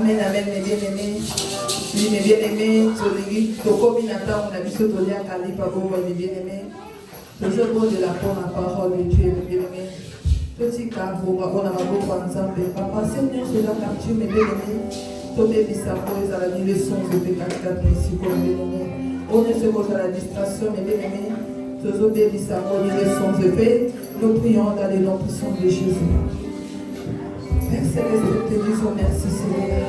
Amen, amen, mes bien-aimés. Oui, mes bien-aimés, Toko Minata, on a vu ce donner à Kali Pabo, mes bien-aimés. Faisons bon de la parole de Dieu, mes bien-aimés. Petit carreau, on a beaucoup ensemble. Papa, Seigneur, c'est la capture, mes bien-aimés. Tomé Bissapos à la leçon de Pécata, ici, mes bien-aimés. On est sur à la distraction, mes bien-aimés. Toujours bien Bissapos, les leçons de paix. Nous prions dans les noms puissants de Jésus. Père Céleste, te disons merci, Seigneur.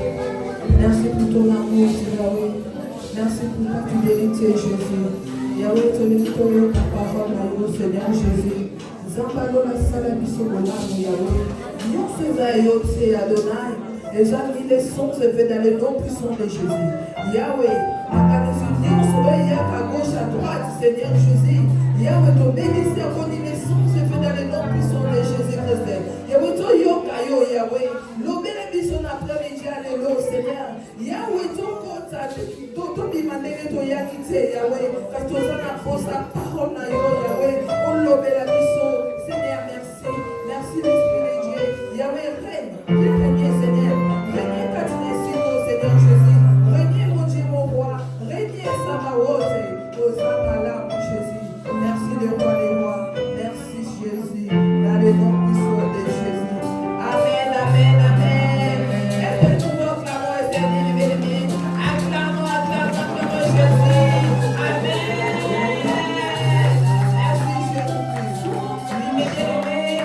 Merci pour ton amour, Yahweh. Merci pour ta fidélité, Jésus. Yahweh, te livre ta parole, Seigneur Jésus. Zambalo la salle bisobola, Yahweh. Nous faisons Yotse Adonai. Et j'ai mis les sons se fait dans les noms puissants de Jésus. Yahweh, ma canison, soyez à gauche, à droite, Seigneur Jésus. Yahweh, ton ministère, ton sons se fait dans les noms puissants de Jésus-Christ. Yahweh, ton yokayo, Yahweh. L'obéle bison après-midi, alléluia, Seigneur. Yahweh, ton côté, ton bimandé, ton yakité, Yahweh. Parce que ton apôtre, sa parole, Yahweh. On l'obéle bison. Seigneur, merci. Merci, l'Esprit de Dieu. Yahweh, règne. Règne, Seigneur. Règne, Seigneur Jésus. Règne, mon Dieu, mon roi. Règne, Samawote. Osana, mon Jésus. Merci, le roi des rois. Merci, Jésus. Dans le nom puissant de Jésus. Amen, amen, amen. Est-ce que nous acclamons le Seigneur, mes bien-aimés? Acclamons, acclamons Jésus. Amen. Merci, Jésus. Oui, mes bien-aimés.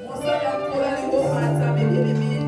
On s'en va pour la nouveau matin, mes bien-aimés.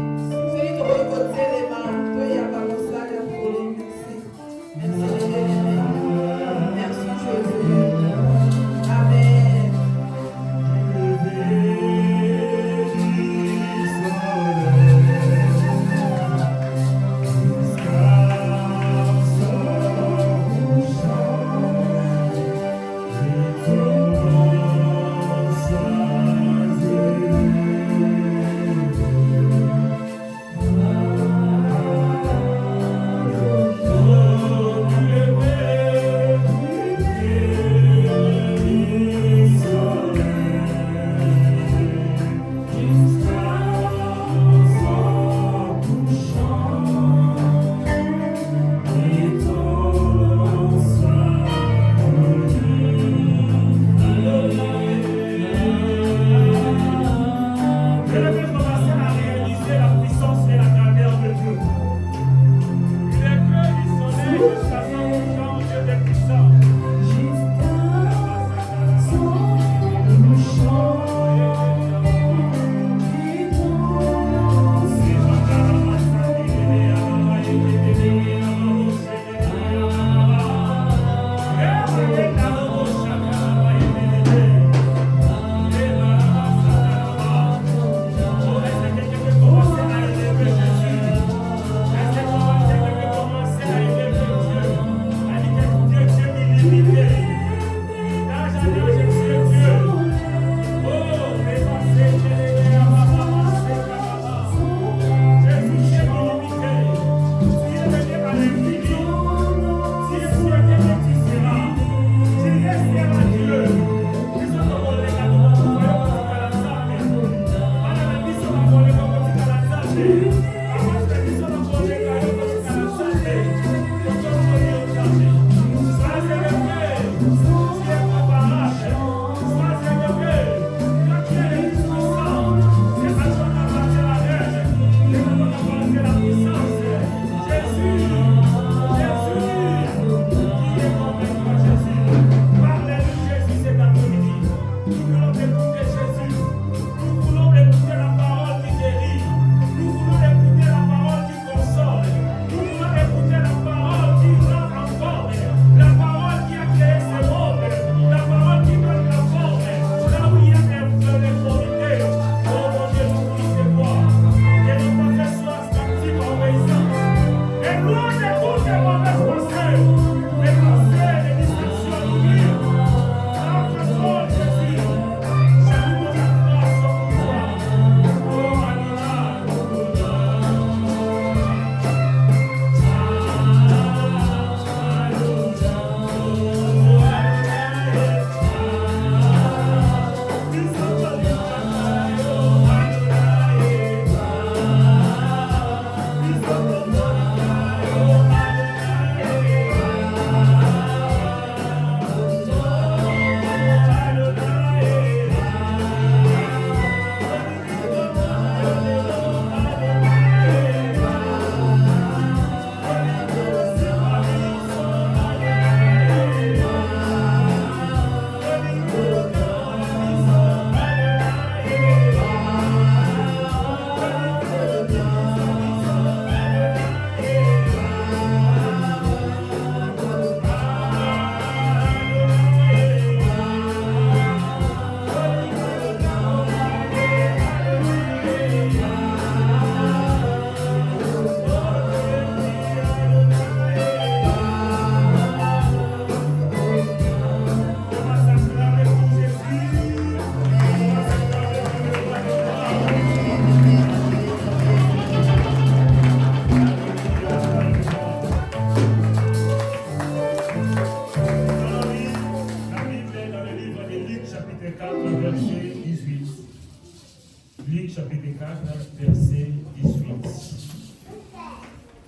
Luc chapitre 4, verset 18.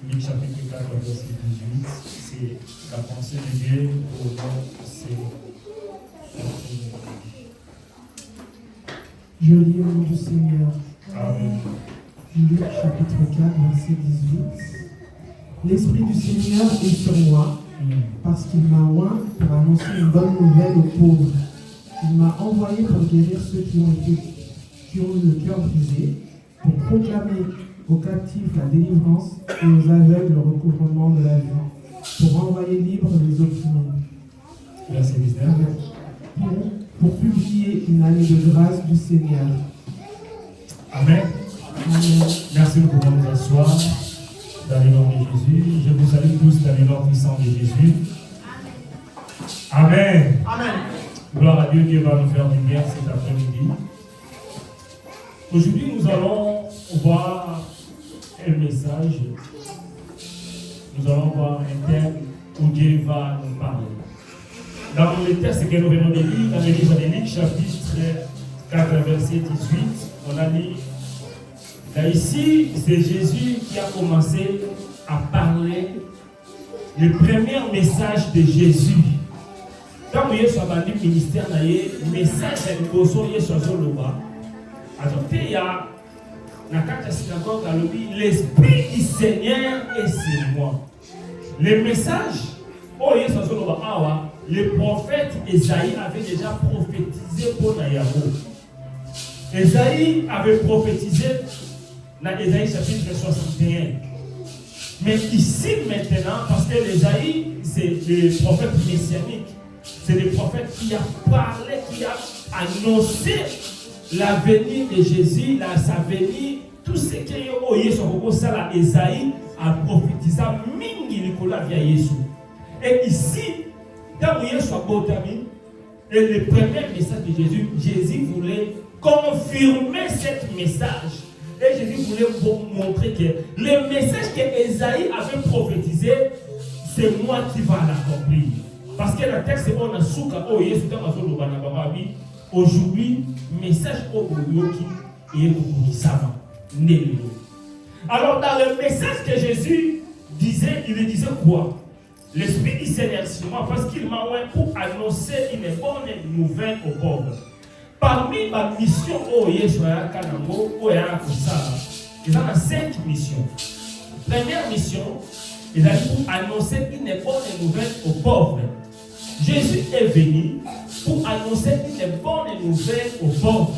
Luc chapitre 4, verset 18. C'est la pensée de Dieu au nom de ses. Je lis au nom du Seigneur. Amen. Luc chapitre 4, verset 18. L'Esprit du Seigneur est sur moi, parce qu'il m'a oint pour annoncer une bonne nouvelle aux pauvres. Il m'a envoyé pour guérir ceux qui ont le cœur brisé, pour proclamer aux captifs la délivrance et aux aveugles le recouvrement de la vue, pour envoyer libres les opprimés. Verset 19. Pour publier une année de grâce du Seigneur. Amen. Amen. Merci, nous pouvons nous asseoir dans le nom de Jésus. Je vous salue tous dans le nom puissant de Jésus. Amen. Amen. Gloire à Dieu qui va nous faire du bien cet après-midi. Aujourd'hui, nous allons voir un message. Nous allons voir un thème où Dieu va nous parler. Dans le texte que nous venons de lire, dans le livre de Luc, chapitre 4, verset 18, on a dit, là ici, c'est Jésus qui a commencé à parler le premier message de Jésus. Quand vous êtes sur le ministère, le message de Boso est sur le bas. Alors, il y a dans la synagogue, l'Esprit du Seigneur est sur moi. Le message, le prophète Esaïe avait déjà prophétisé pour Nayaho. Esaïe avait prophétisé dans Esaïe chapitre 61. Mais ici maintenant, parce que Esaïe, c'est le prophète messianique, c'est le prophète qui a parlé, qui a annoncé la venue de Jésus, sa venue, tout ce qui est au Yeshua, ça, Esaïe a prophétisé mingi Nicolas via Jésus. Et ici, dans Yeshua Botami, et le premier message de Jésus, Jésus voulait confirmer ce message. Et Jésus voulait vous montrer que le message que Esaïe avait prophétisé, c'est moi qui va l'accomplir. Parce que le texte, on a souka, oh Yesu, aujourd'hui, message au Yoki et au Kisama. Alors, dans le message que Jésus disait, il disait quoi? L'Esprit du Seigneur sur moi, parce qu'il m'a envoyé pour annoncer une bonne nouvelle aux pauvres. Parmi ma mission, oh Yeshua Kanango, oh Yarakusara, il y a 5 missions. Première mission, il a dit pour annoncer une bonne nouvelle aux pauvres. Jésus est venu pour annoncer une bonne nouvelle aux pauvres.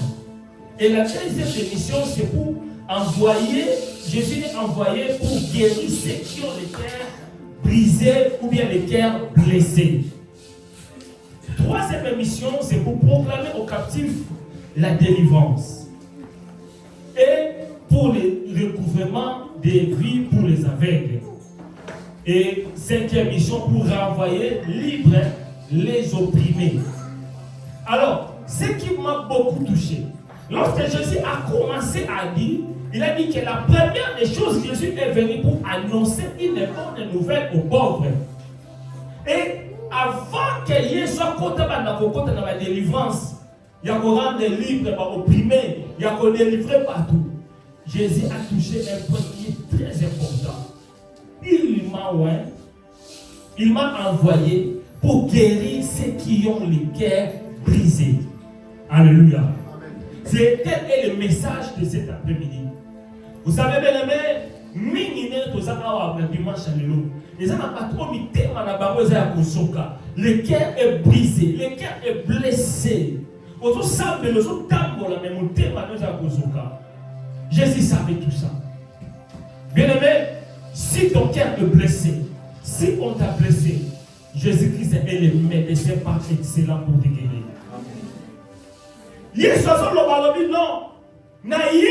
Et la deuxième mission, c'est pour envoyer, Jésus est envoyé pour guérir ceux qui ont le cœur brisé ou bien le cœur blessé. Troisième mission, c'est pour proclamer aux captifs la délivrance. Et pour le recouvrement des vies pour les aveugles. Et cinquième mission, pour renvoyer libres les opprimés. Alors, ce qui m'a beaucoup touché, lorsque Jésus a commencé à dire, il a dit que la première des choses, Jésus est venu pour annoncer une bonne nouvelle aux pauvres. Et avant que Jésus soit content de la délivrance, il y a rendre libre, opprimé, il y a délivrer partout. Jésus a touché un point qui est très important. Il m'a envoyé pour guérir ceux qui ont le cœur brisé. Alléluia. C'est tel est le message de cet après-midi. Vous savez, bien aimé, le cœur est brisé, le cœur est blessé. Jésus savait tout ça. Bien aimé, si ton cœur est blessé, si on t'a blessé, Jésus-Christ est le médecin par excellent pour te guérir. Yeshua non, naïe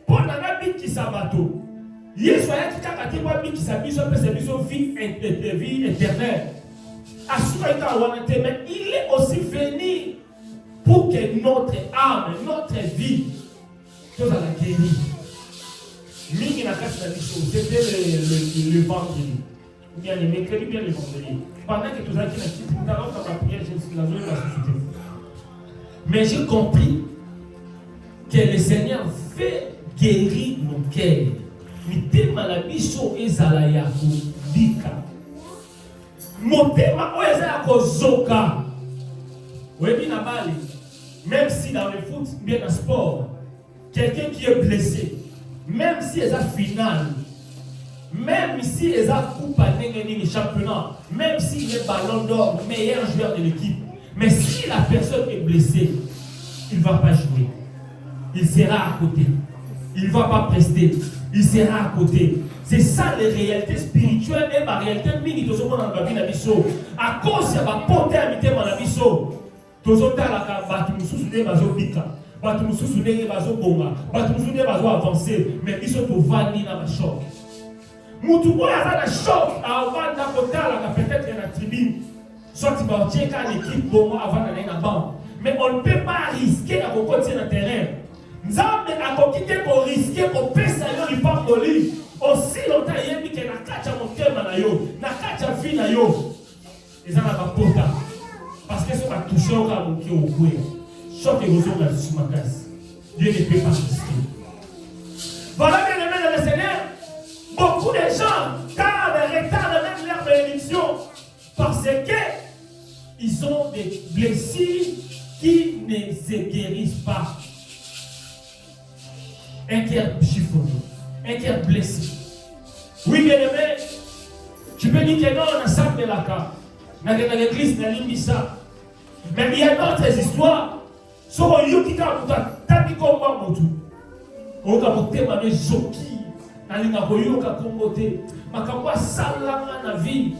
pour n'anabi qui s'abato. Yeshua qui a été wabi qui s'habille sur vie éternelle. Mais il est aussi venu pour que notre âme, notre vie, soit à la guérir. Mingi na kasi na biso, c'était le vendredi. Ou bien le mercredi, bien le vendredi. Pendant que tout ça qui n'a quitté, dans la prière, je la suscité. Mais j'ai compris que le Seigneur fait guérir nos cœurs. Mitema la biso ezala ya kobika. Motema oyo eza ya kozoka. Oyebi na bale, même si dans le foot, bien dans le sport, quelqu'un qui est blessé, même si il est final, même si il est coupe à le championnat, même s'il est ballon d'or, meilleur joueur de l'équipe, mais si la personne est blessée, il ne va pas jouer. Il sera à côté. Il ne va pas prester. Il sera à côté. C'est ça les réalités spirituelles et la réalité mini de ce monde dans la vie. À cause de la portée à l'ité dans la vie. Tozotala batu mususu ne bazobika batu mususu ne bazobonga batu mususu ne bazo avancer mais biso tovandi na choc mutu oyo aza na choc avanda kotala peut-être na tribune soit il va checker l'équipe bongo avant d'aller na banc mais on ne peut pas risquer à côté na terrain nzambe akokite ko risquer ko pesa yo lipamboli aussi longtemps yebi ke na kacha motema na yo na kacha vie na yo ezana ba pota. Parce que ce va toucher au cas où il y a choc et rosée dans le magas. Dieu ne peut pas risquer. Voilà, bien aimé dans le Seigneur, beaucoup de gens tardent et retardent même leur bénédiction parce qu'ils ont des blessures qui ne se guérissent pas. Un cœur chiffonné, un cœur blessé. Oui, bien aimé, tu peux dire que non, on a ça de la carte. Dans l'église, dans l'Imbissa. Mais il y a d'autres histoires. Sur un lieu qui a été combat. On a monté ma joki. On a koyoka kombote. Makamba salanga na vie.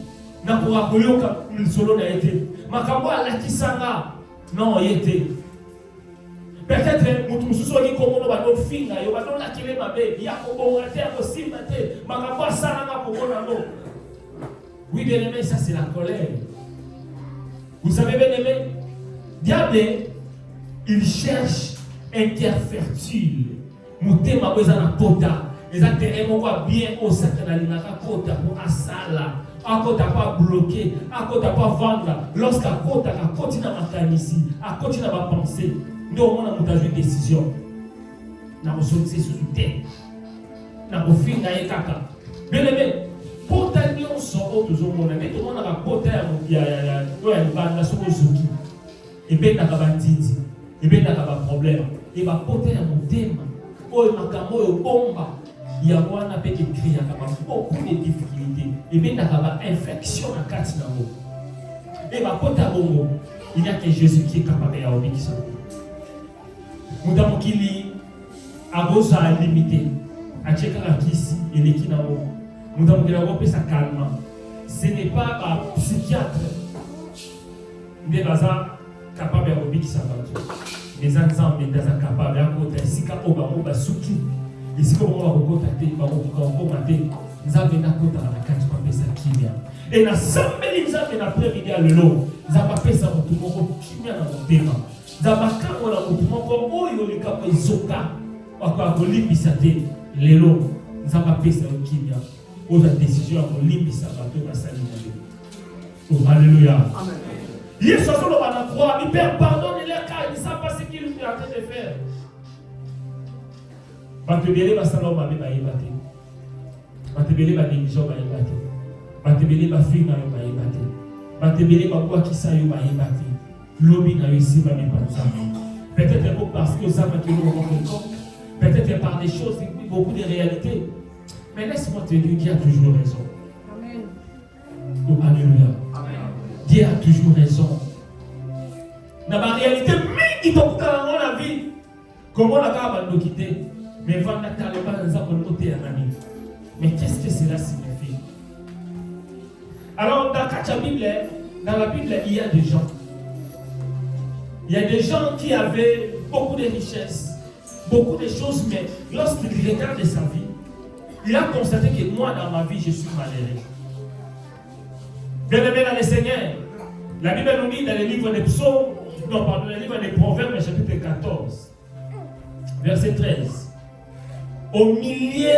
Na pour koyoka solo na été. Makamba la kisanga. Non, il était. Peut-être mutu mususu qui komono ba no finga yo ba no la kile mabe. Ya ko bonga te ko simate. Makamba salanga ko bona no. Oui, bien aimé, ça c'est la colère. Vous savez, bien aimé, diable, il cherche un cœur fertile. Mouté ma besoin de pota. Les intérêts m'ont bien au sacré na kota pour asala. À kota pas bloqué, à kota pas vendre. Lorsqu'à kota continue à m'attendre ici, à continue à penser. Nous on a monté une décision. Na ko sortir sous terre. Na ko finga e kaka. Bien aimé. Pota nyonso oyo tozomona nde tomonaka pota ya banda soko ezoki ebendaka bandidi ebendaka baproblème e bapota ya motema oyo makambo oyo bomba yango wana mpe ekriaka beaucoup de difficulté ebendaka bainfection na kati nango e bapota bongo il y a que Jésus qui est capable ya obikisa moto mokili akozala limité atiekaka kisi eleki nango. Nous avons développé ça calmement. Ce n'est pas un psychiatre. Mais baza capable de faire ça. Les ensembles sont capables de faire si ka oba oba suki. Et si comme on va contacter, on va commenter. Nous avons na kota na kati pa pesa kimia. Et na sambeli nous avons na prévidé le long. Nous avons pesa mutu moko kimia na motema. Nous avons kangona mutu moko oyo likapo izoka. Kwa kolibisa te lelo. Nous avons pesa kimia. Aux décisions pour limbisa bateau na sali na yo. Oh alléluia. Amen. Yesu solo bana croix, il perd pardonne les cas, il ne sait pas ce qu'il est en train de faire. Batebele basalo mabe ba yebate. Batebele ba négligent ba yebate. Batebele ba finga yo ba yebate. Batebele ba kwa kisa yo ba yebate. Lobi na yo si ba mepanza. Peut-être parce que ça va que nous rencontrons. Peut-être par des choses, beaucoup de réalités. Mais laisse-moi te dire, Dieu a toujours raison. Amen. Oh, alléluia. Amen. Dieu a toujours raison. Dans la réalité, mais qui t'occupe dans la vie, comment on a nous quitter? Mais va pas dans un côté à l'ami. Mais qu'est-ce que cela signifie? Alors, dans la Bible, il y a des gens. Il y a des gens qui avaient beaucoup de richesses, beaucoup de choses, mais lorsqu'ils regardent sa vie, il a constaté que moi, dans ma vie, je suis malheureux. Bien aimé dans le Seigneur, la Bible nous dit dans le livre des psaumes, non, pardon, le livre des Proverbes, chapitre 14, verset 13. Au milieu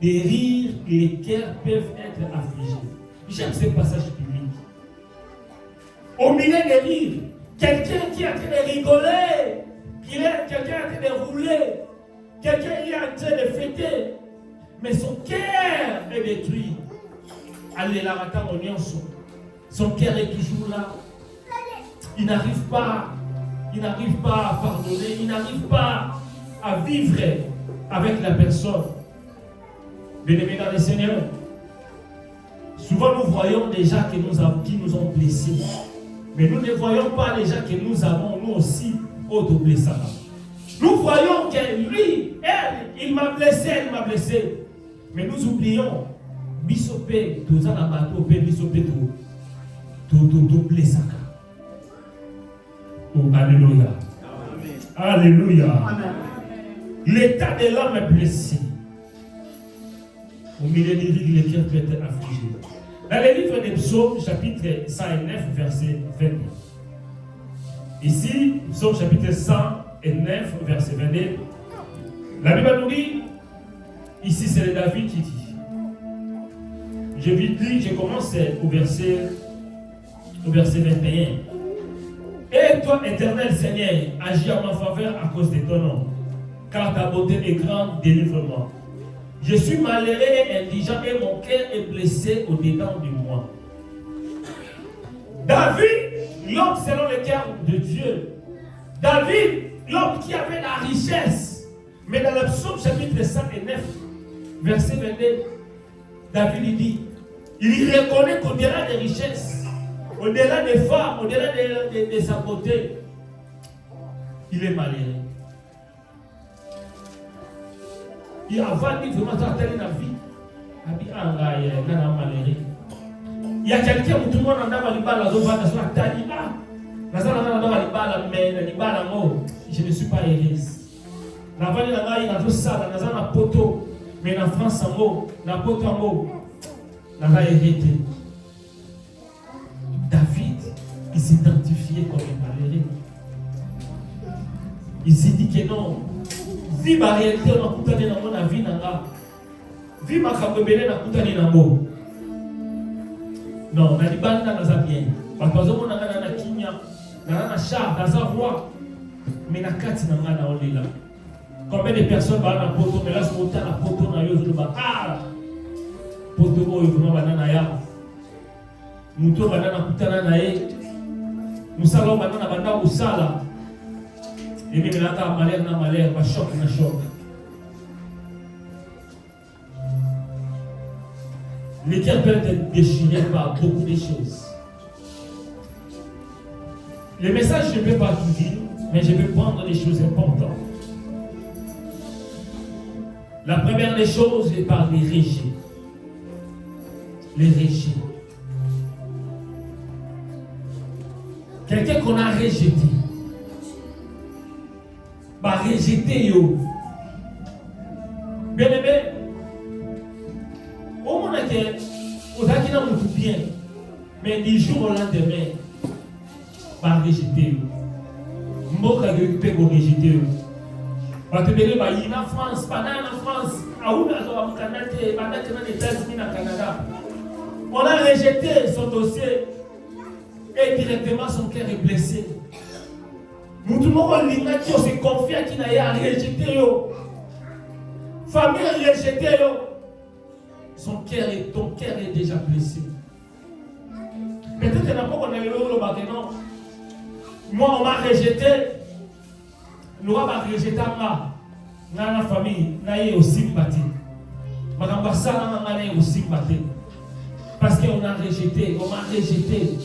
des rires, les cœurs peuvent être affligés. J'aime ce passage biblique. Au milieu des rires, quelqu'un qui est en train de rigoler, quelqu'un qui est en train de rouler, Quelqu'un est en train de fêter, mais son cœur est détruit. Allez, la rata son cœur est toujours là. Il n'arrive pas à pardonner, il n'arrive pas à vivre avec la personne. Bien-aimés dans le Seigneur, souvent nous voyons des gens qui nous ont blessés. Mais nous ne voyons pas les gens que nous avons, nous aussi, auto-blessés. Nous voyons que lui, elle, il m'a blessé, elle m'a blessé. Mais nous oublions, bisopé, tout ça dans le bateau, bisopé, tout blessé. Oh, alléluia. Alléluia. L'état de l'homme est blessé. Au milieu des vies, le cœur peut être affligé. Dans le livre des Psaumes, chapitre 109, verset 22. Ici, Psaume chapitre 109, verset 22. La Bible nous dit, ici c'est le David qui dit. Je commence au verset 21. Et toi, éternel Seigneur, agis en ma faveur à cause de ton nom, car ta beauté est grande, délivre-moi. Je suis malheureux et indigent et mon cœur est blessé au-dedans de moi. David, l'homme selon le cœur de Dieu. David, l'homme qui avait la richesse. Mais dans le psaume chapitre 109, verset 22, David dit, il reconnaît qu'au-delà des richesses, au-delà des femmes, au-delà de sa beauté, il est malheureux. Il a vendu vraiment dans la vie. Il y a quelqu'un où tout le monde en a je ne suis pas heureuse. Mais en France, David, il s'identifiait comme un malheureux. Il s'est dit que non. Vie ma réalité, on a coupé dans mon vie, vie ma kabebele na kutani na mo. Non, na libanda na zabien. Bapazo mona na kinya, na char, na roi. Mais na kati na ngana olela. Combien de personnes va na poto, mais là ce montant na poto na yo zo ba ah. Poto mo yo vraiment banana ya. Muto banana kutana na ye. Musala banana banda usala. Et même là, malheur, pas choc, na choc. Le cœur peut être déchiré par beaucoup de choses. Le message, je ne peux pas tout dire, mais je vais prendre des choses importantes. La première des choses, je parle des rejets. Les rejets. Quelqu'un qu'on a rejeté. Bah rejeter yo. Bien aimé, au moment où on a dit tout bien, mais du jour au lendemain, bah rejeter yo. Mboka yo peut go rejeter yo. Bah te dire bah il en France, pendant en France, à où na zo au Canada, pendant que dans les États-Unis na Canada. On a rejeté son dossier et directement son cœur est blessé. Nous tout le monde qui se confie qui n'a pas rejeté yo. Famille rejeté yo. Ton cœur est déjà blessé. Peut-être que n'a pas qu'on a eu le maintenant. Moi on m'a rejeté. Nous on m'a rejeté moi. Dans la famille, n'a aussi battu. Madame Bassala n'a aussi battu. Parce qu'on a rejeté, on m'a rejeté.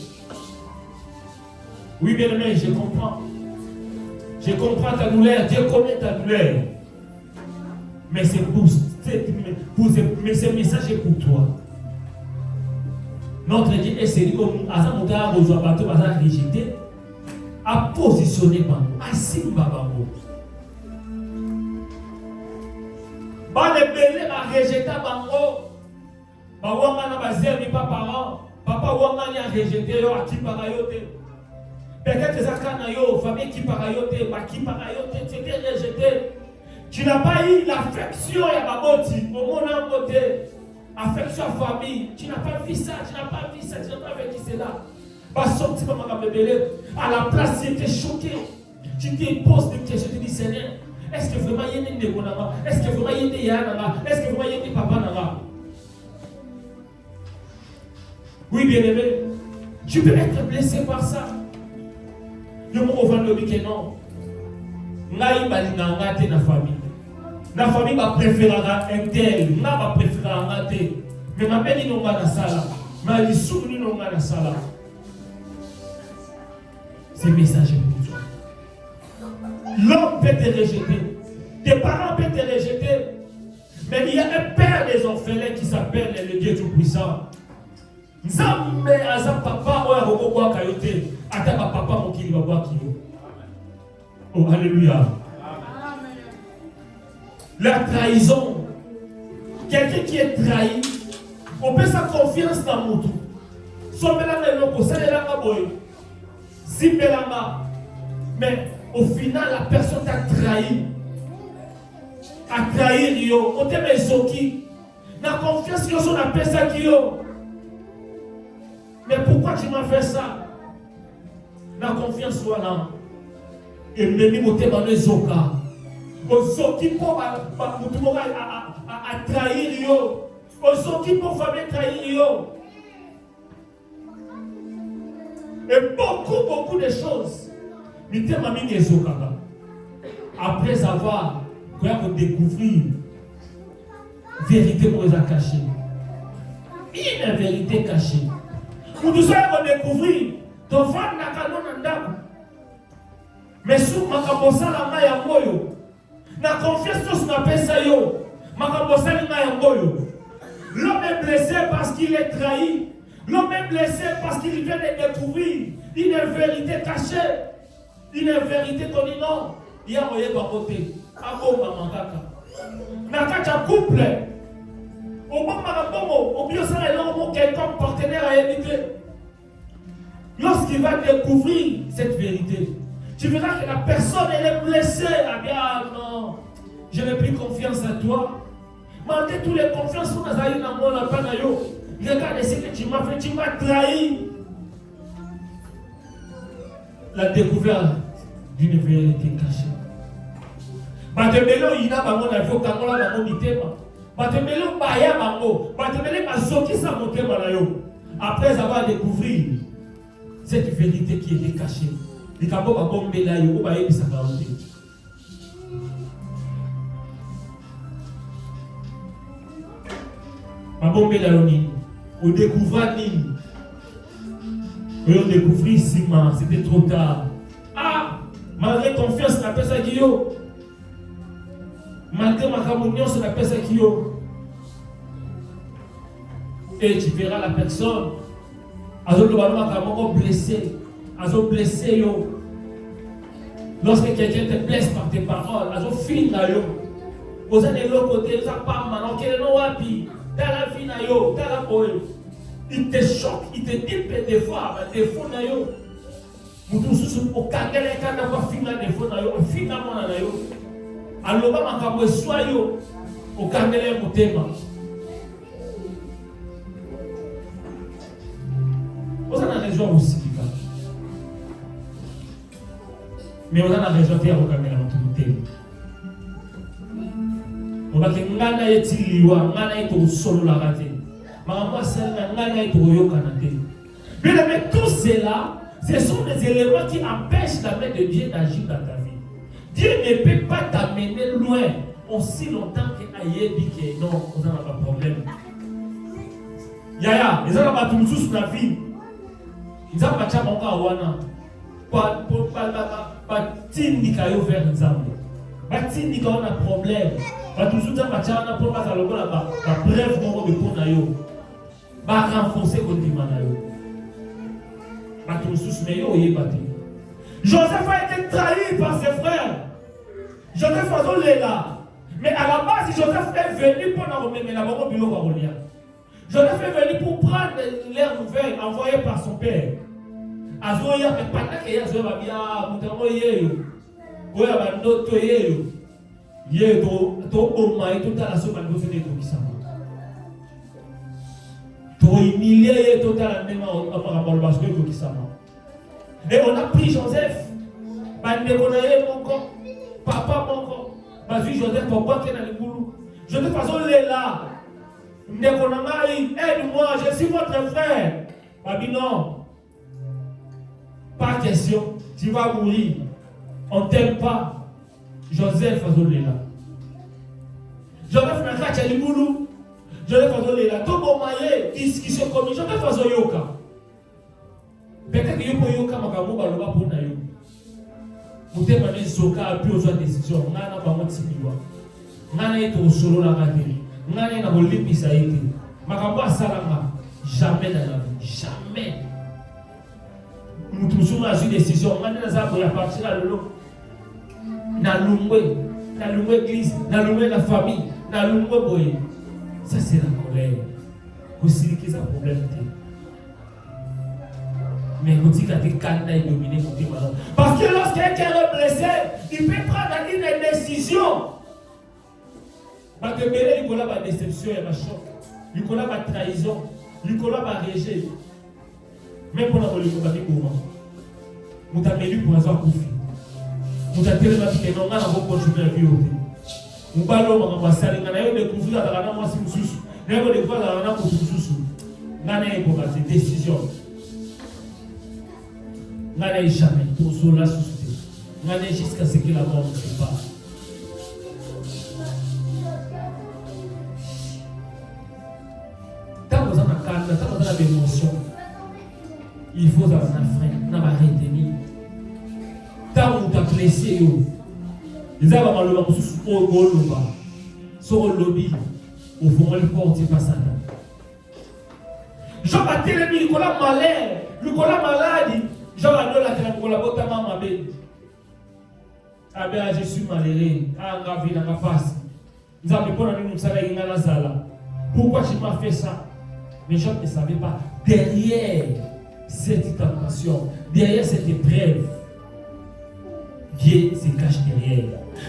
Oui bien aimé, je comprends. Je comprends ta douleur, Dieu connaît ta douleur. Mais c'est mais ce message est pour toi. Notre Dieu est sérieux. Azamuta besoin bateau bazar rejeté, a positionné par a simba bango. Ba le belé ba rejeté bango. Ba wanga na bazer ni papa wanga ni a rejeté yo a kiparayote. Peut-être que ça famille qui parayote, qui parayote, tu étais rejeté. Tu n'as pas eu l'affection à ma beauté, au monde en côté, affection à famille. Tu n'as pas vu ça, tu n'as pas vécu cela. Pas sorti comme un bébé. À la place, tu étais choqué. Tu te poses des questions, tu te dis Seigneur, Est-ce que vraiment il y a des Ndekonanga? Est-ce que vraiment il y a des Yananga? Est-ce que vraiment il y a des Papa Nanga? Oui, bien aimé. Tu peux être blessé par ça. Je me revendique que non. Naï balina te na famille. La famille va préférer un tel, na va préférer un tel. Mais ma belle n'onga na sala, ma lissou n'onga na sala. C'est message pour toi. L'homme peut te rejeter, tes parents peuvent te rejeter, mais il y a un père des orphelins qui s'appelle le Dieu Tout-Puissant. Nzambe aza papa oya roko kayote, ata papa mokili ba bwa kiyo. Oh, alléluia. La trahison. Quelqu'un qui est trahi, on peut sa confiance dans l'autre. Mais au final, la personne t'a trahi. A trahi Rio. On t'a mis Zoki. La confiance que son appelle ça qui yo. Mais pourquoi tu m'as fait ça? La confiance soit là. Et même mon thème dans Zoka. Zoki pour a trahi Rio. Zoki pour famille trahi Rio. Et beaucoup de choses. Après avoir découvert vérité pour les cacher. Une vérité cachée. Pour tout ça, on découvrir ton frère n'a qu'à non. Mais sous ma cabossa la main à moyo. Na confiance sur ce appelle ça yo. Ma cabossa la main à moyo. L'homme est blessé parce qu'il est trahi. L'homme est blessé parce qu'il vient de découvrir une vérité cachée. Une vérité qu'on dit non. Il y a moyen de côté. Abo maman kaka. Na kacha couple. Au moment où on quelqu'un partenaire à éviter. Lorsqu'il va découvrir cette vérité, tu verras que la personne elle est blessée. Ah non, je n'ai plus confiance en toi. Malgré toutes les confiances qu'on a dans mon lapin, regarde ce que tu m'as fait, tu m'as trahi. La découverte d'une vérité cachée. Batemelo ina bango na vio kangola bango mitema. Batemelo baya bango. Batemelo bazoki sa motema na yo. Après avoir découvert cette vérité qui était cachée. Les kabo babombe la yo ba yebisa kaote. Babombe la yoni. On découvre nini. Et on découvrit Sima, c'était trop tard. Ah, malgré confiance na pesa kiyo. Malgré ma communion, c'est la personne qui yo. Et tu verras la personne. Azo blessé. Azo blessé yo. Lorsque quelqu'un te blesse par tes paroles, azo fin na yo. Vous êtes de l'autre côté, vous n'avez pas mal. Ok, non wapi. T'as la fin na yo, t'as la boye. Il te choque, il te dit des fois, des fois na yo. Vous tous au kangele kana kwa fin na des fois na yo, fin na mona na yo. Alors, makambo soyo au kangele motema. Vous avez raison aussi. Mais vous avez raison de au kangele motema. On va que ngana yetiliwa, ngana yeto solo la raté. Maman sella ngana yeto yoka na te. Mais tout cela, ce sont des éléments qui empêchent la main de Dieu d'agir dans ta vie. Dieu ne peut pas t'amener loin aussi longtemps que aïe dit que non, on n'a pas de problème. Yaya, ils ont pas tout sous la vie. Ils ont pas de chama encore wana. Pas tindi kayo vers Nzambe. Pas tindi kayo na problème. Pas tout sous ça pas chama pour pas le là bas. Pas bref moment de pour na yo. Pas renforcer contre na yo. Pas tout sous mais yo yé bâti. Joseph a été trahi par ses frères. Joseph a là. Mais à la base, Joseph est venu pour nous remettre la banque au bureau. Joseph est venu pour prendre l'air nouvelle envoyée par son père. Azoya, mais pendant qu'il y a Zoya, il y a Moutamo Yeyo. Oya Bandoto Yeyo. Yeyo, to Oma et tout à la somme à nous faire des trucs. To humilier et tout à la même par rapport au basque qui s'en va. Et on a pris Joseph. Bandekonaye mon corps. Papa mon corps. Vas-y, Joseph, pourquoi tu es dans le boulot? Je de toute façon, il est là. Aide-moi, je suis votre frère. Babi, non. Pas question. Tu vas mourir. On ne t'aime pas. Joseph, il est là. Joseph n'a pas de boulot. Joseph, il est là. Tout le monde qui se commet. Joseph, il est là. Peut-être que vous pouvez yoka makamu baloba pour na yo. Mute mane soka api ozwa décision. Ngana ba motibiwa. Ngana eto solo la batterie. Ngana na bolipisa ete. Makamu asalanga jamais dans la vie. Jamais. Mutu suma azu décision. Ngana na zabo ya partir à lolo. Na lungwe église, na lungwe la famille, na lungwe boye. Ça c'est la colère. Aussi qui ça problème. Mais vous dites que quelqu'un est dominé pour dire malade. Parce que lorsqu'un est blessé, il peut prendre une décision. Parce que il y a la déception et la choc. Il y a la trahison. Il y a la rejet. Même pour la religion, vous avez dit pour avoir confiance. Vous avez tellement dit que non, on va continuer à vivre. Vous allez vous salir, vous allez découvrir la rana, moi, si vous souffrez. Vous allez découvrir la rana pour vous souffrez. Vous allez pour cette décision. Vous n'allez jamais pour cela souffrir. Vous allez jusqu'à ce que la mort ne se passe. Quand vous avez un calme, quand vous avez une émotion, il faut avoir un frein, vous avez retenir. Quand vous avez blessé, vous avez un lobby, sur le lobby, au fond, le porte pas ça. Jean Baptiste, il a malade, il a malade. Jean Baptiste, il a malade. Ah bien, je suis malheureux. Ah, on a vu dans ma face. Nous avons pas nous salaire dans la salle. Pourquoi tu m'as fait ça? Mais je ne savais pas. Derrière cette tentation, derrière cette épreuve, Dieu se cache derrière.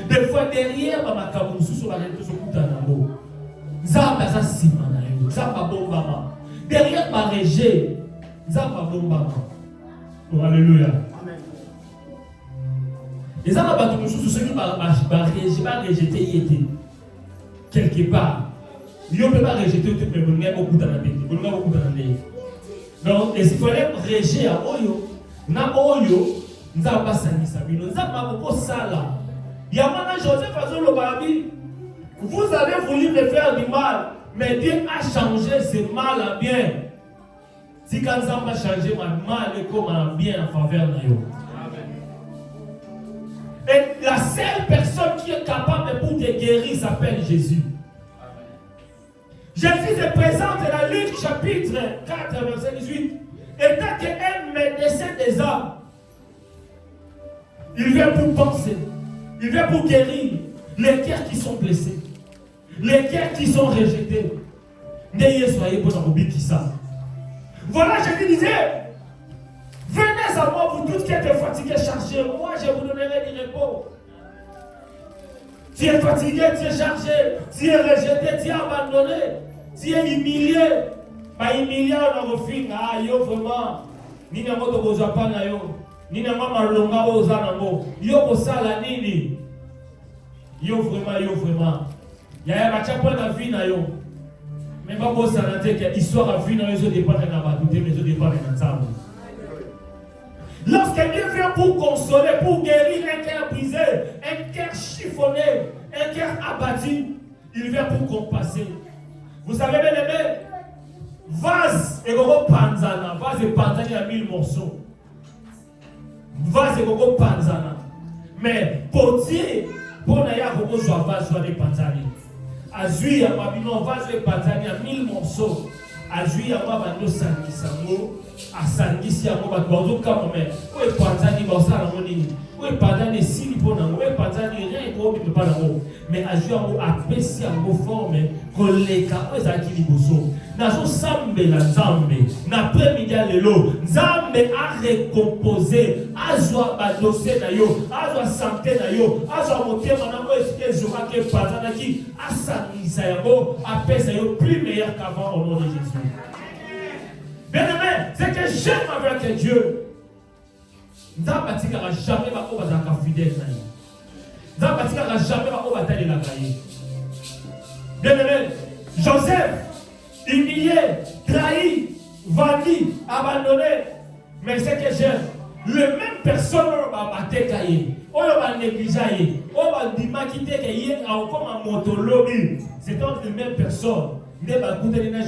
Des fois, derrière, ma camoufle sur la tête de ce couteau. Zamba ça simana yo. Zamba bombama. Derrière ma rejet, Zamba bombama. Oh, alléluia. Et ça va tout ceux qui va rejeter y était quelque part. Il ne peut pas rejeter tout mais il y a beaucoup dans la tête. Il y a beaucoup dans la tête. Donc, il fallait rejeter à Oyo. Na Oyo, nous n'avons pas sani sabino. Nous n'avons pas ça là. Il y a maintenant Joseph Azou le Babi. Vous avez voulu me faire du mal, mais Dieu a changé ce mal à bien. Si quand ça va changer ma mal et comme un bien en faveur de Dieu. Et la seule personne qui est capable pour te guérir s'appelle Jésus. Jésus se présente dans Luc chapitre 4, verset 18. Étant qu'un médecin des âmes, il vient pour penser, il vient pour guérir les cœurs qui sont blessés, les cœurs qui sont rejetés. N'ayez soyez pour la qui ça. Voilà, je lui disais, venez à moi, vous tous qui êtes fatigués, chargés, moi je vous donnerai du repos. Tu es fatigué, tu es chargé, tu es rejeté, tu es abandonné, tu es humilié. Pas humilié, on a refait, ah, yo vraiment, ni n'a pas de besoin pas na yo, ni n'a pas malonga aux anamo, yo pour ça la nini, yo vraiment, il y a un match pour la vie na yo. Mais pas pour ça la tête, histoire à vie na yo, ils dépendent de la battuté, mais ils dépendent de l'ensemble. Lorsque Dieu vient pour consoler, pour guérir un cœur brisé, un cœur chiffonné, un cœur abattu, il vient pour compasser. Vous savez bien aimé, vase et gogo panzana, vase et panzana il y a 1000 morceaux. Vase et gogo panzana. Mais potier, pour n'avoir gogo soit vase soit des panzani. Azui à Babylon, vase et panzani il y a 1000 morceaux. Azui à Babylon sangisango. Asangisi yango bato bazokama me oyo epanzani basala yango nini oyo epanzani esili mpo nango oyo epanzani rien ekoobi mpe mpa nango mais azwi yango apesi yango forme koleka oyo ezalaki liboso nazosambela nzambe na premidi ya lelo nzambe arecompose azwa badosie na yo azwa sante na yo azwa motema nango esiki ezokaki epanzanaki asangisa yango apesa yo plus meilleur qu'avant au nom de Jésus. Bien-aimé, c'est que j'aime avec Dieu. Nzamba tika jamais ba oba zaka fidèle na yo. Zabatika n'a jamais au bataille la cahier. Bien aimé, Joseph, humilié, trahi, vendu, abandonné. Mais c'est que j'aime. Les mêmes personnes va battre cahier. On va négliger. On va dire qu'il y a encore un motologue. C'est donc les mêmes personnes. Mais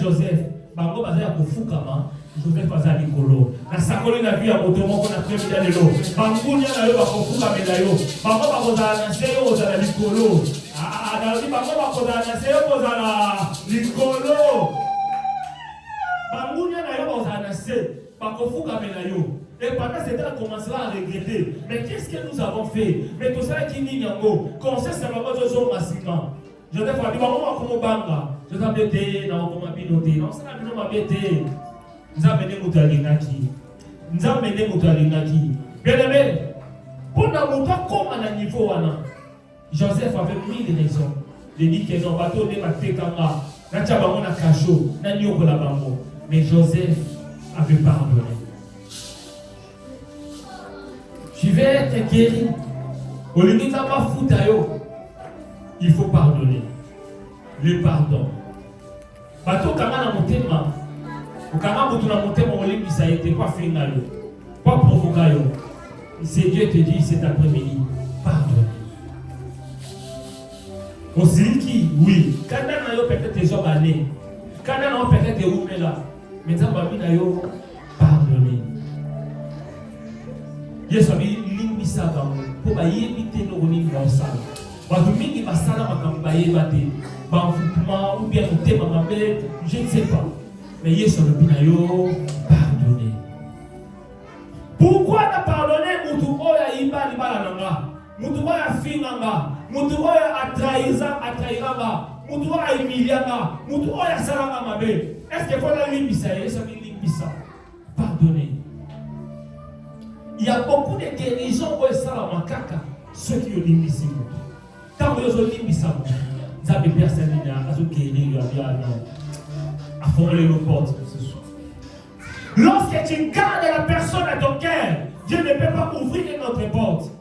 Joseph, bango bazaya kufukama Joseph azali kolo na sakoli na via moto moko na premier lelo bangunya na yo bakofuka melayo bango bakozala na seyo ozala likolo na li bango bakozala na seyo ozala likolo bangunya na yo ozala na se bakofuka melayo. Et pendant ce temps, on commencera à regretter. Mais qu'est-ce que nous avons fait? Mais tout ça qui n'y a pas. Conseil, c'est vraiment de zone massivement. Je te dis, comment banga? Je t'ai dit, non, comment binoter? Non, c'est la bino ma bête. Nous avons mené Moutalinaki. Nous avons mené Moutalinaki. Bien aimé, pour nous montrer comment à niveau, Joseph avait 1000 raisons. Il dit que non, bateau de Matekanga, Natchabamo na Kacho, Nanyoko la Bambo. Mais Joseph avait pardonné. Tu veux être guéri. Au lieu de pas foutre, il faut pardonner. Le pardon. Bateau Kama na motema. Au Kama Moutou na motema, on lit ça a été quoi faire nalo. Quoi provoquer. C'est Dieu te dit cet après-midi. Pardonne. Aussi qui, oui. Quand on a peut-être des hommes années. Quand on a peut-être des hommes là. Mais ça va bien pardonner. Yesu abi limbisa bango po ba yebite no kolinga osala batu mingi basala makambo bayeba te bamfutuma ou bien motema mabe je ne sais pas mais Yesu alobi na yo pardonner. Pourquoi na pardonner mutu oyo ayimba libala nanga mutu oyo afinganga mutu oyo atrahiranga mutu oyo ahumilianga mutu oyo asalanga mabe? Est-ce que faut la limbisa? Yesu abi limbisa pardonner. Il y a beaucoup de guérisons où ça la makaka ceux qui ont limbisi. Tant que ils ont limbisi, ça veut personne n'a pas guérir à former nos portes. Lorsque tu gardes la personne à ton cœur, Dieu ne peut pas ouvrir une autre porte.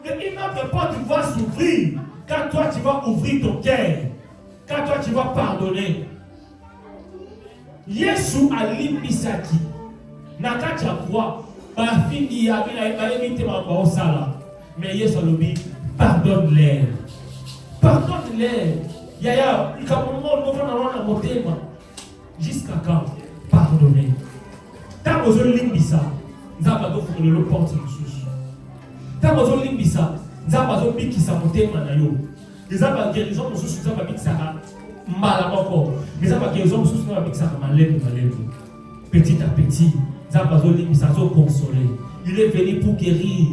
Mais une autre porte va s'ouvrir quand toi tu vas ouvrir ton cœur, quand toi tu vas pardonner. Yesu a limbisaki. Nakacha quoi? Mais Yesu alobi pardonne-les. Pardonne-les. Yaya, jusqu'à quand? Pardonner. Tant que vous limbisa, nous avons fait le porte sous. Tant que vous limbisa, nous avons fait qui s'amote manayo. Les avons guérison nous sous nous avons fait ça mal encore. Les avons guérison sous nous avons fait ça malève. Petit à petit. Consoler. Il est venu pour guérir.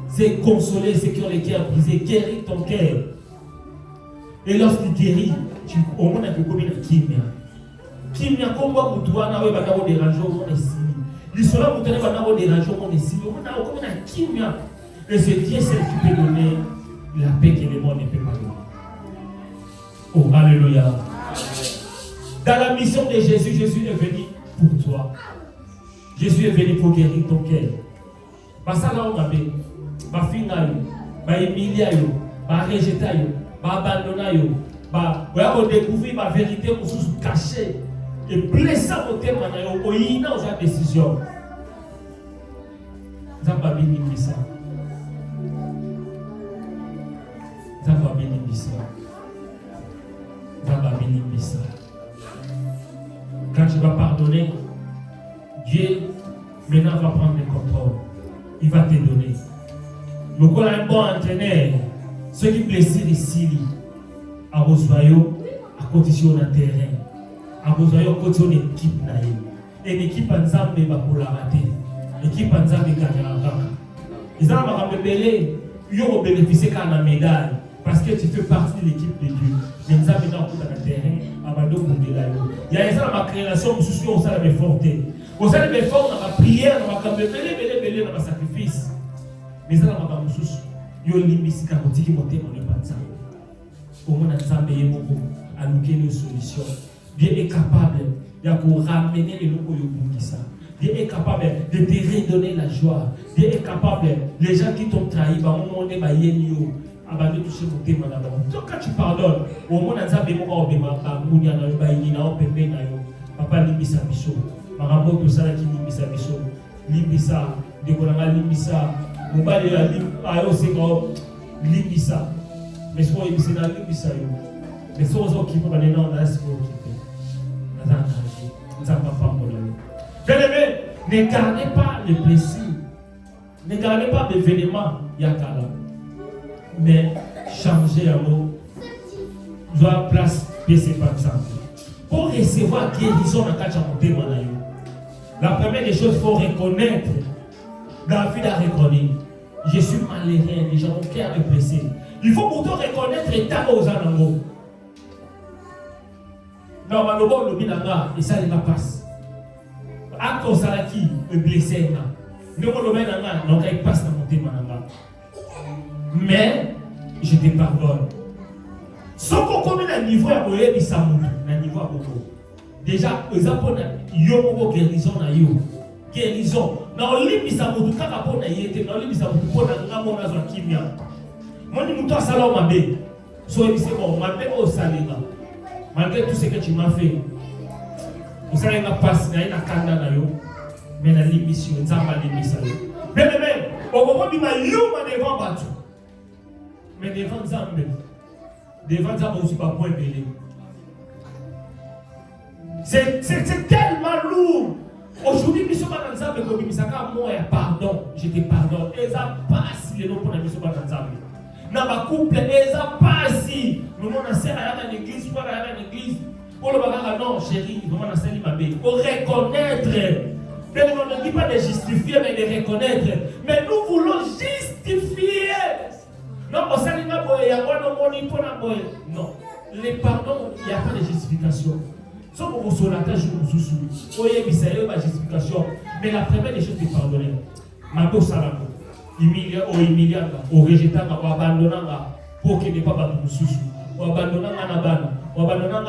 C'est consoler ceux qui ont les cœurs brisés. Guérir ton cœur. Et lorsqu'il guérit, au moins tu commis la kimia. Kimia, comme moi, tu vas avoir des rageaux, on est ici. L'histoire, tu vas avoir des rageaux, on est ici. On a comme la kimia. Et c'est Dieu seul qui peut donner la paix que le monde ne peut pas donner. Oh, alléluia. Dans la mission de Jésus, Jésus est venu pour toi. Jésus est venu pour guérir ton cœur. Basala on abe, ba finga yo, ba humilia yo, ba rejeta yo, ba abandonna yo, ba on découvrir ma vérité pour se cacher et blesser mon thème na yo, oyina aux décisions. Zamba bini bisa. Zamba bini bisa. Zamba bini bisa. Quand tu vas pardonner, Dieu maintenant va prendre le contrôle. Il va te donner. Le quoi un bon entraîneur, ceux qui blessent ici, à Rosoyo, à condition d'un terrain, à Rosoyo, à condition d'une équipe. Et l'équipe en Zambé va pour la rater. L'équipe en Zambé gagnera. Ils ont belé, ils ont bénéficié de la médaille. Parce que tu fais partie de l'équipe de Dieu. Mais nous avons dans le terrain, abandon pour de la il y a une création, nous sommes au sein de l'effort. Au sein de l'effort, on a prière, on a belé, on a sacrifice. Mais ça, on a nous sommes. Yo limbisi kakoti qui monte on ne pas ça. Au moins nous avons payé beaucoup à nous donner une solution. Dieu est capable de ramener les locaux au ça. Dieu est capable de te redonner la joie. Dieu est capable, les gens qui t'ont trahi, bah moment de bayenyo. abandonne toucher mon thème d'abord. Donc quand tu pardonnes, au moins on a ça bémo au béma, on y a na baini na au pembe na yo. Papa limbisa biso. Marambo to sala ki limbisa biso. Limbisa de kolanga limbisa. Mobali la lim ayo se ko limbisa. Mais soit il s'est dans limbisa yo. Mais soit aux qui peuvent aller dans la sphère qui peut. Dans un danger. Nous avons pas pour lui. Bien-aimé, ne gardez pas les blessures. Ne gardez pas d'événements yakala. Mais changez un mot. Doit place baisser par exemple. Pour recevoir guérison dans le cas la première des choses, il faut reconnaître. David a reconnu. Je suis malheureux, déjà mon cœur est blessé. Il faut pourtant reconnaître et taper aux animaux. Normalement, le binanga, et ça, il va passer. Acte salaki, le blessé, nous le binanga, donc il passe dans mon thème. Mais, je te pardonne. Sans qu'on commune à niveau à Oye Bissamou, à niveau à Boko. Déjà, ils ont yo guérison na yo. Guérison. Na Oye Bissamou, quand on a été, na Oye Bissamou, on a mon azon kimia. Moi, nous t'en salons ma bé. Soyez c'est bon, ma bé au saléna. Malgré tout ce que tu m'as fait, vous savez, la passe, il y a une kanda na yo. Mais la l'émission, ça va l'émission. Mais même, au moment où il m'a yo, ma devant battu. Mais devant Zambé. Devant ça, on ne pas point belé. C'est tellement lourd. Aujourd'hui, nous sommes dans Zambé, comme il s'est moi, pardon, je te pardonne. Et ça passe, les noms pour la mission dans Zambé. Dans ma couple, et ça passe. Nous avons serré à l'église, pas à l'église. Pour le bagage, non, chérie, nous avons serré ma bébé. Pour reconnaître. Mais on ne dit pas de justifier, mais de reconnaître. Mais nous voulons justifier. Non, non, les pardons, il n'y a pas de justification. Sauf qu'on se l'attache au sous. Oui, il y a une justification. Mais la première des choses, c'est pardonner. Mako Salako, humiliant, au rejetant, au abandonnant, pour qu'il n'y ait pas de sous. Au abandonnant na bana, au abandonnant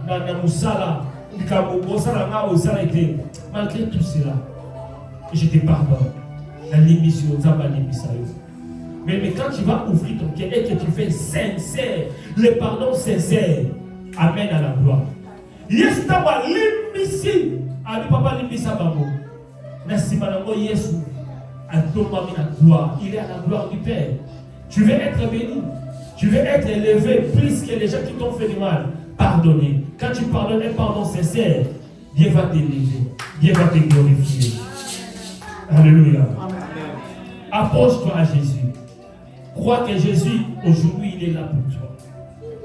na musala, malgré tout cela, je te pardonne. La l'émission, ça va l'émission. Mais quand tu vas ouvrir ton cœur et que tu fais sincère, le pardon sincère amène à la gloire. Yes, t'as l'immissi. Abi papa l'immissi babo. Merci madame Yesu. À ton mari la gloire. Il est à la gloire du Père. Tu veux être béni. Tu veux être élevé plus que les gens qui t'ont fait du mal. Pardonner. Quand tu pardonnes un pardon sincère, Dieu va t'élever. Dieu va te glorifier. Alléluia. Approche-toi à Jésus. Crois que Jésus, aujourd'hui, il est là pour toi.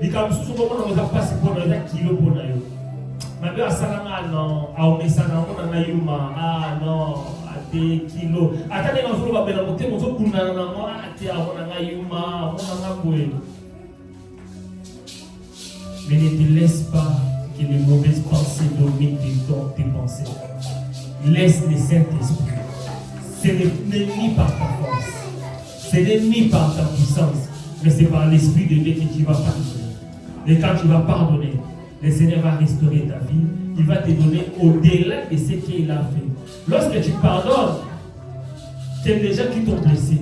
Il y a des choses qui ne passent pas pour les kilos pour nous. Mais bien, ça n'a non, à Omesana, on a yuma, ah non, à des kilos. Attendez, on va faire la montée, on va faire la montée, on a yuma, on a boué. Mais ne te laisse pas que les mauvaises pensées dominent tes pensées. Laisse le Saint-Esprit. Ce n'est ni par ta force. Ce n'est ni par ta puissance, mais c'est par l'Esprit de Dieu que tu vas pardonner. Et quand tu vas pardonner, le Seigneur va restaurer ta vie. Il va te donner au-delà de ce qu'il a fait. Lorsque tu pardonnes, c'est les gens qui t'ont blessé.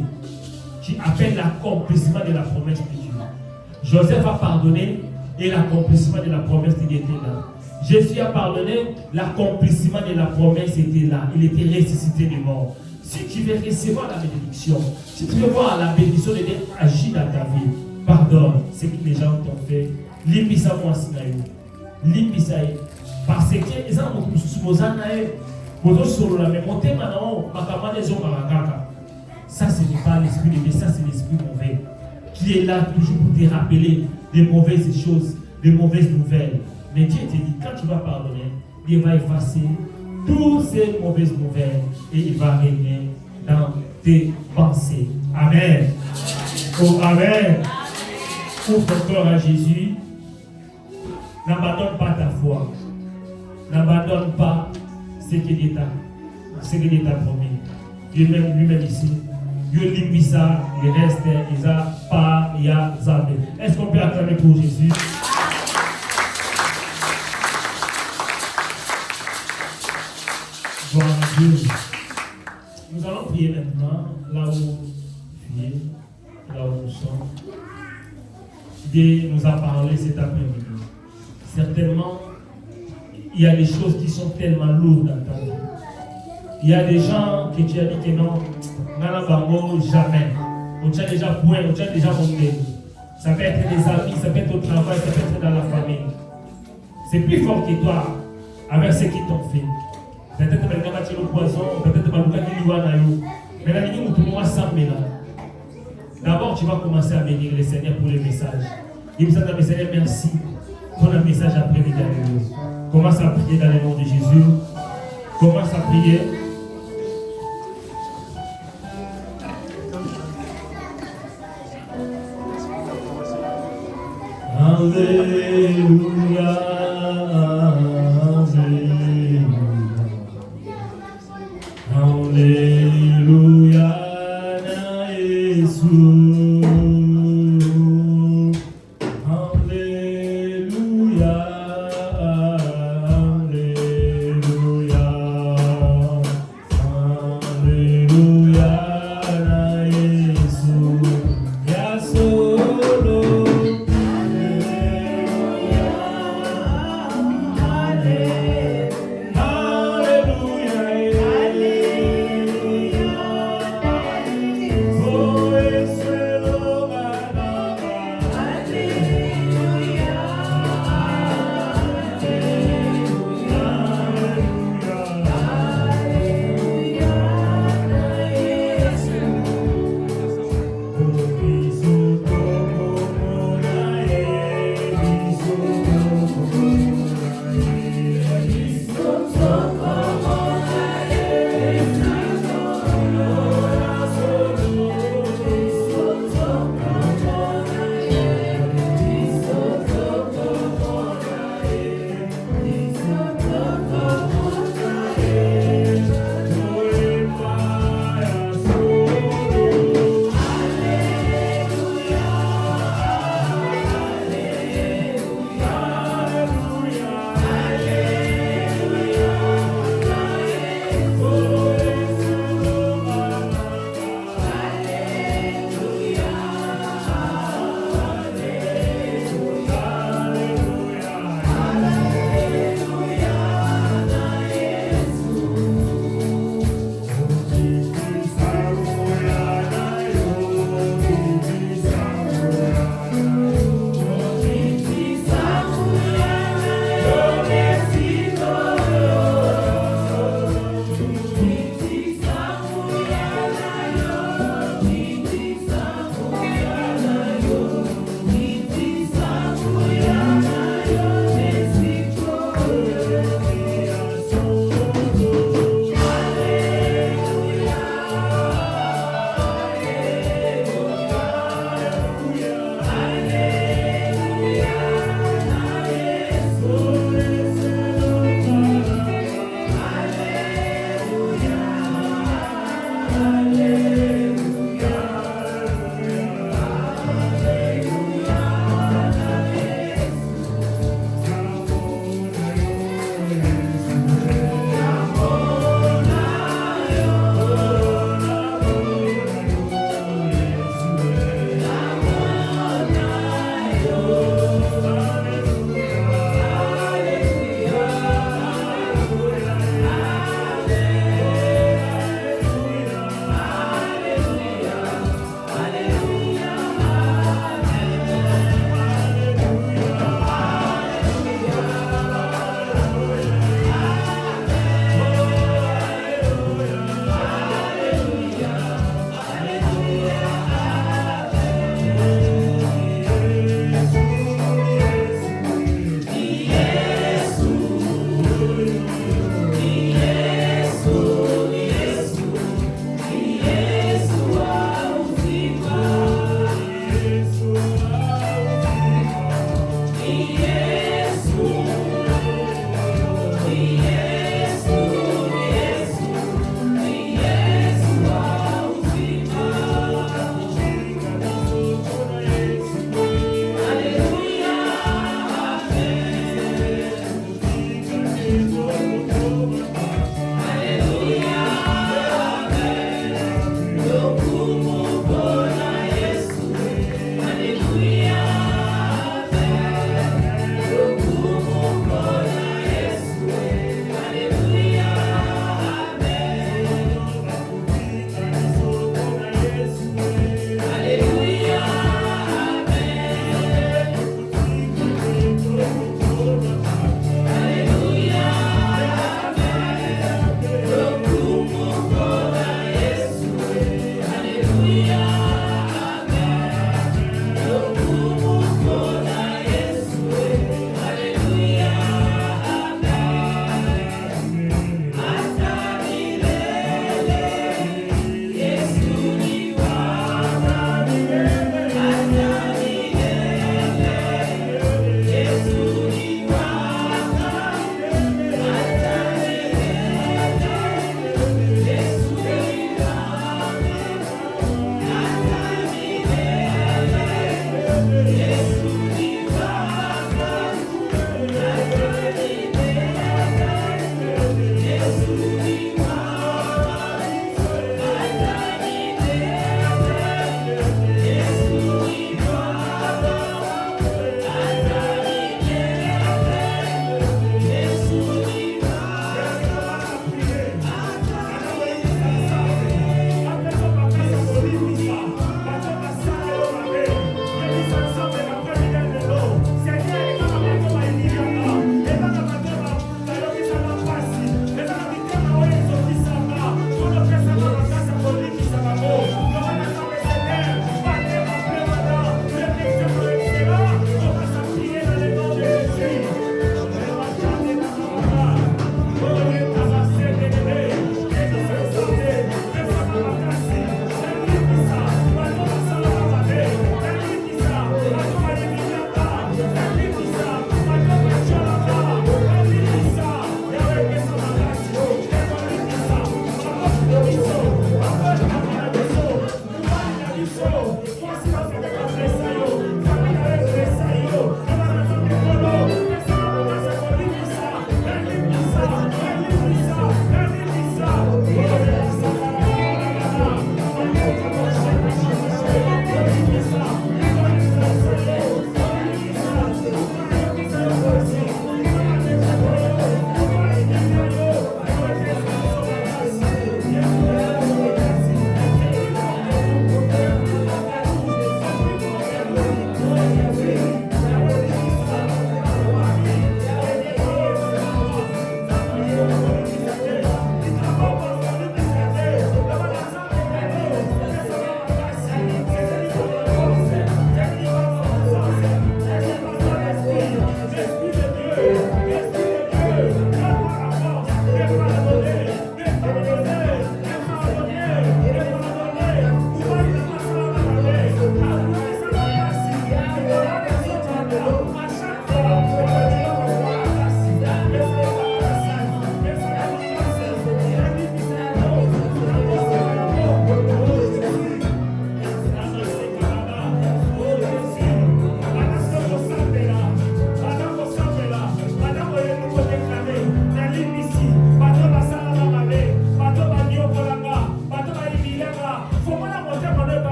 Tu appelles l'accomplissement de la promesse de Dieu. Joseph a pardonné et l'accomplissement de la promesse de Dieu était là. Jésus a pardonné, l'accomplissement de la promesse était là. Il était ressuscité des morts. Si tu veux recevoir la bénédiction, si tu veux voir la bénédiction de Dieu agir dans ta vie, pardonne ce que les gens t'ont fait. Limbisa moi sinayo. Limbisa. Parce que les gens ont supposé ça, ce n'est pas l'esprit de Dieu, ça c'est l'esprit mauvais qui est là toujours pour te rappeler des mauvaises choses, des mauvaises nouvelles. Mais Dieu te dit, quand tu vas pardonner, Dieu va effacer toutes ces mauvaises nouvelles et il va régner dans tes pensées. Amen. Oh, amen. Ouvre ton cœur à Jésus. N'abandonne pas ta foi. N'abandonne pas ce que Dieu t'a promis. Dieu même lui-même ici. Dieu limite ça, le reste, il a pas, il y a Zambé. Est-ce qu'on peut acclamer pour Jésus? Gloire à Dieu. Nous allons prier maintenant, là où tu es, là où nous sommes. Dieu nous a parlé cet après-midi. Certainement, il y a des choses qui sont tellement lourdes dans ta vie. Il y a des gens que tu as dit que non, jamais. On tient déjà point, on tient déjà monté. Ça peut être des amis, ça peut être au travail, ça peut être dans la famille. C'est plus fort que toi avec ce qu'ils t'ont fait. Peut-être que tu as le poison, peut-être que tu as mais là, d'abord, tu vas commencer à bénir le Seigneur pour les messages. Il vous a dit, Seigneur, merci pour le message après-midi. Commence à prier dans le nom de Jésus. Commence à prier. Alléluia. Alléluia.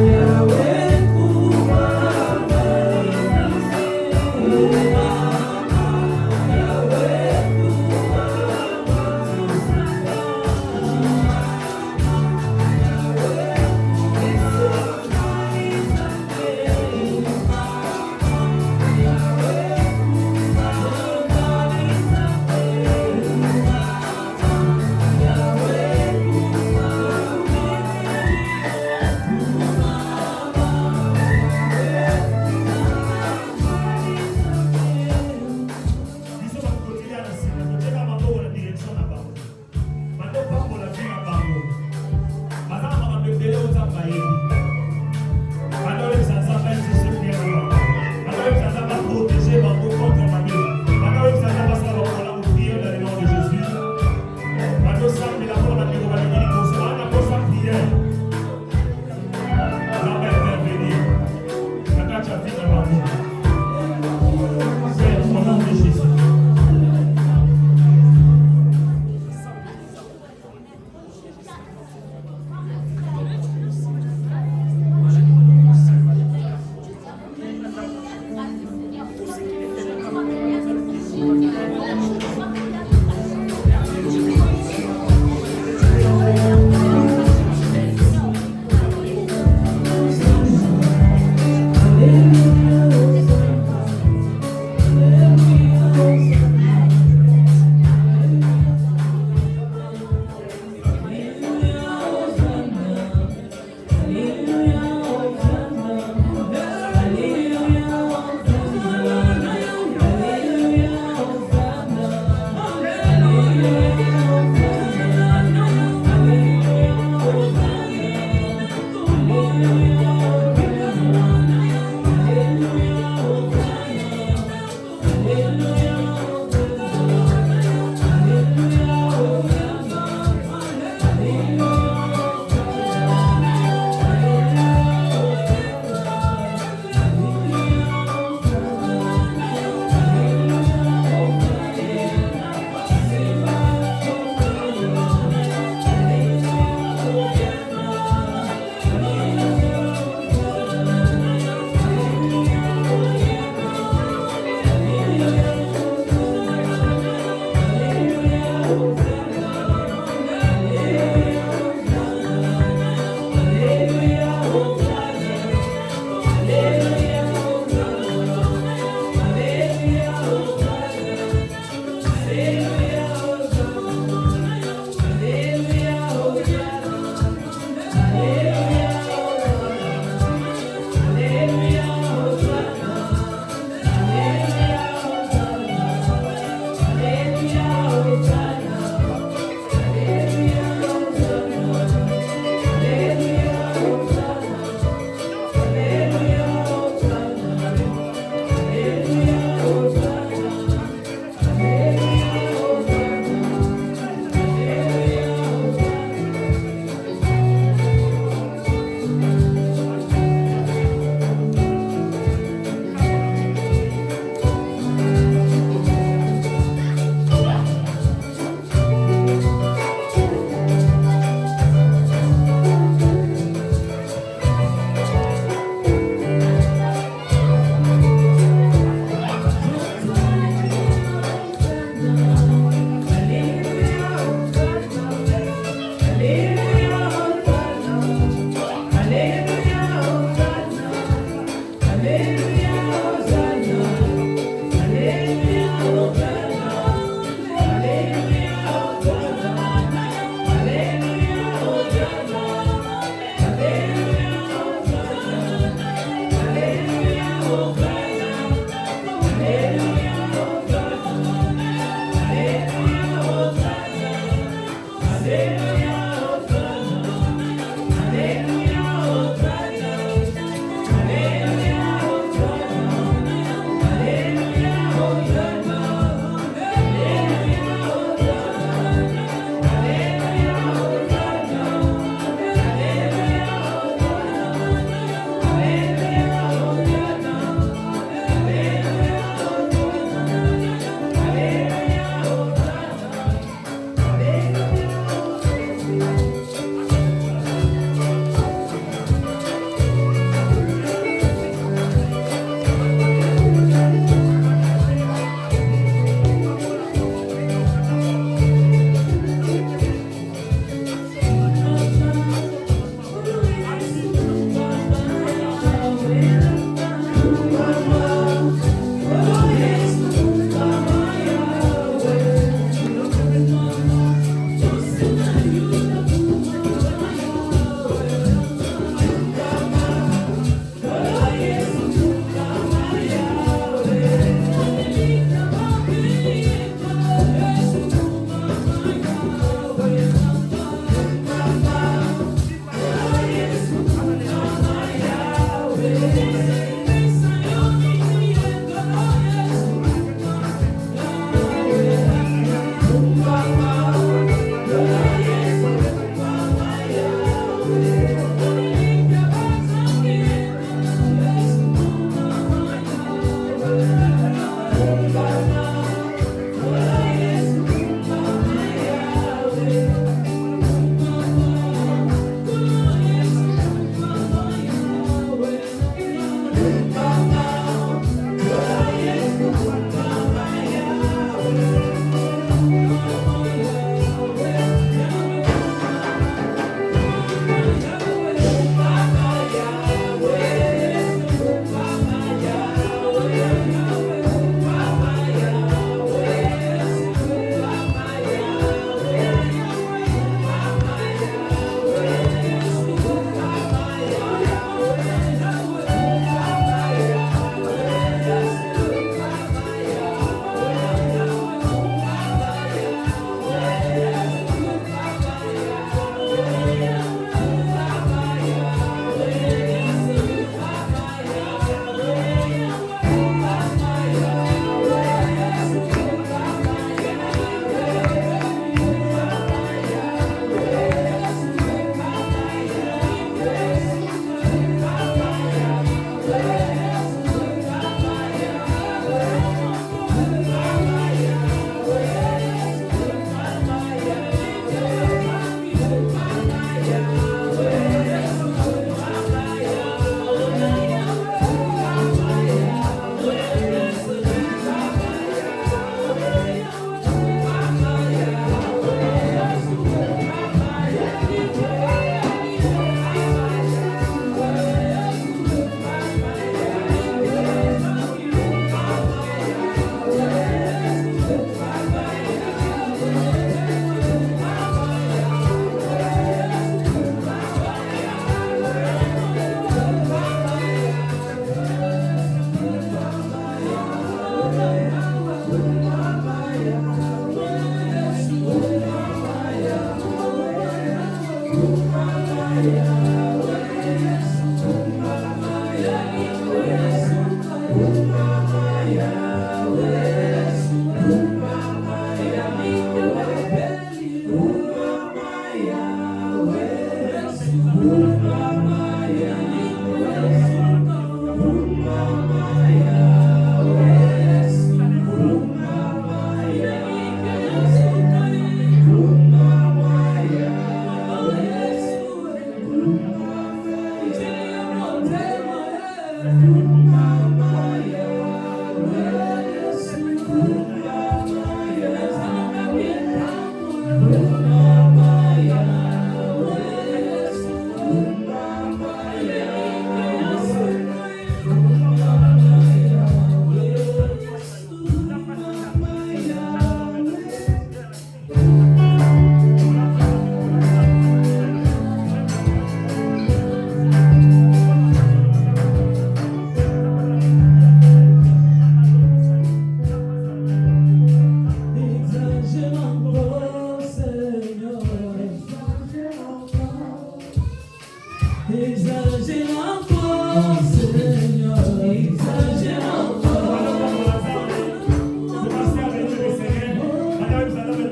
Yahweh.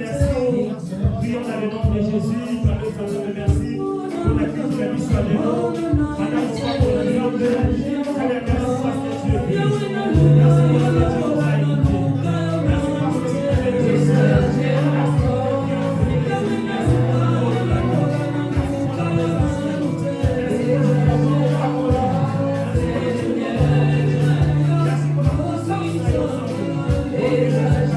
merci. Prions dans le nom de Jésus. Père, nous te remercie pour la vie de la vie soit de nous. Madame, soit pour le nom de Jésus. Seigneur, merci parce que tu es Dieu. Merci pour ce que tu nous as écouté. Merci parce que tu es Dieu seul. Merci pour le bien fait. Merci pour le bon de la vie. Merci pour la présence de nous. Merci pour le bon de la parole. Merci pour le bien de la vie. Merci pour la puissance de la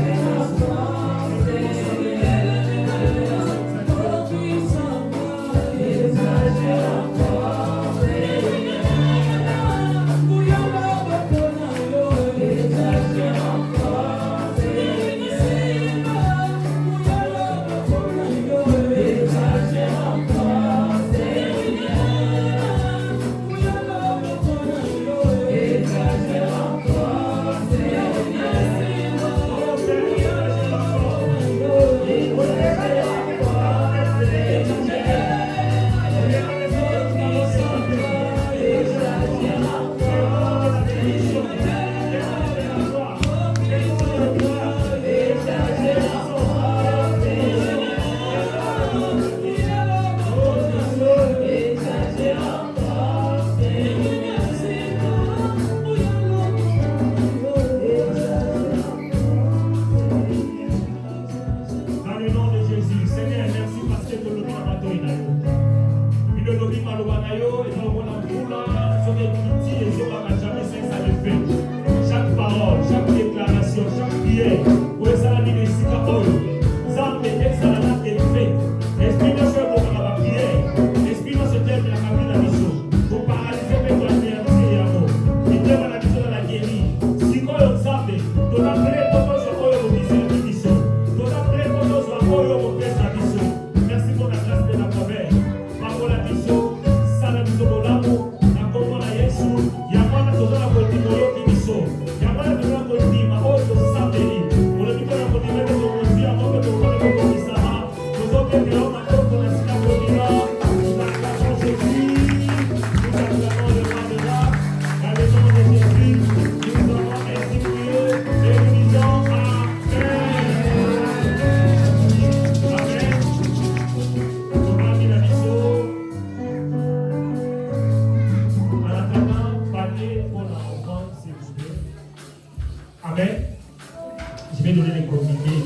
chaque parole, chaque déclaration, chaque prière, où est ça la vie de Sika Oyo, ça peut ça la fait. Esprit de ce pour la prière, esprit de ce terme de la cabine de la mission, pour paralyser mes doigts et amour, il terme la mission de la guérir. Si quoi on savait, ton après, ton sur Oyo, vous visez la mission, ton après, ton sur Oyo, vous faites sa mission. Merci pour la grâce de la promesse, par la mission, ça la mission de l'amour, la commande à Yesu, Yamana tozala kotima yoki biso. Yamana tozala kotima oyo tosambeli. Ole bitola kotima te tokozia moto tokona kokomisama. Tozokende yo na koko na sika kotima. Nous acclamons Jésus. Nous acclamons le roi des rois. Dans le nom de Jésus, nous avons ainsi prié et nous disons Amen. Amen. Tomami la biso. En attendant, parler pour la rencontre, s'il vous plaît. Amen. Je vais donner les communiqués.